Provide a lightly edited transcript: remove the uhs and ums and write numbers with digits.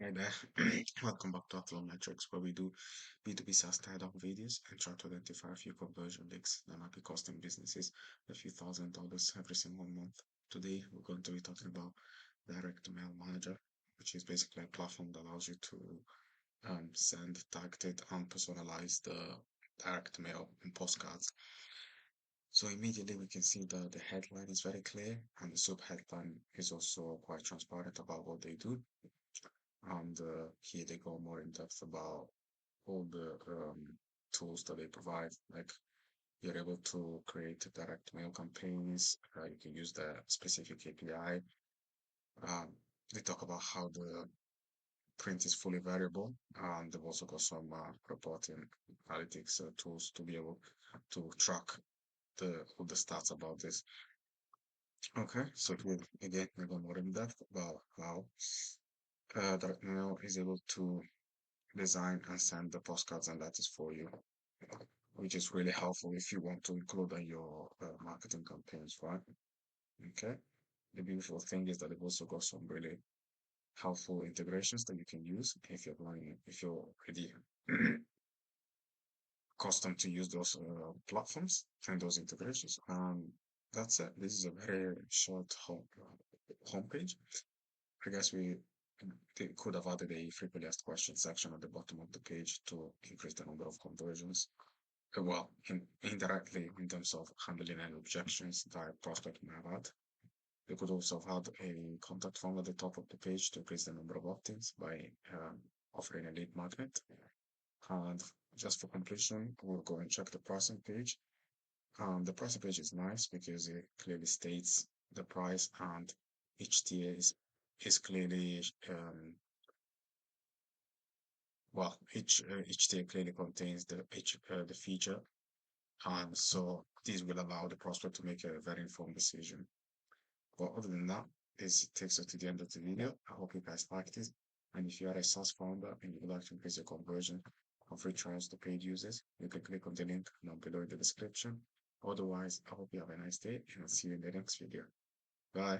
Hey there, welcome back to Outlaw Metrics, where we do B2B SaaS Teardown videos and try to identify a few conversion leaks that might be costing businesses a few $1,000s every single month. Today, we're going to be talking about Direct Mail Manager, which is basically a platform that allows you to send targeted and personalized direct mail and postcards. So immediately we can see that the headline is very clear and the sub-headline is also quite transparent about what they do. And here they go more in depth about all the tools that they provide. Like you're able to create direct mail campaigns. You can use the specific API. Um, they talk about how the print is fully variable, and they've also got some reporting analytics tools to be able to track the all the stats about this. Okay, so here again, we go more in depth about how direct mail is able to design and send the postcards and letters for you, which is really helpful if you want to include in your marketing campaigns, right? Okay. The beautiful thing is that they've also got some really helpful integrations that you can use if you're already accustomed to use those platforms and those integrations. That's it. This is a very short homepage. I guess they could have added a frequently asked questions section at the bottom of the page to increase the number of conversions. Well, indirectly in terms of handling any objections that a prospect may have had. They could also have had a contact form at the top of the page to increase the number of opt-ins by offering a lead magnet. And just for completion, we'll go and check the pricing page. The pricing page is nice because it clearly states the price and each tier is clearly each tier clearly contains the feature, and so this will allow the prospect to make a very informed decision. But other than that, this takes us to the end of the video. I hope you guys liked it. And if you are a SaaS founder and you would like to increase your conversion of free trials to paid users, you can click on the link down below in the description. Otherwise, I hope you have a nice day and I'll see you in the next video. Bye.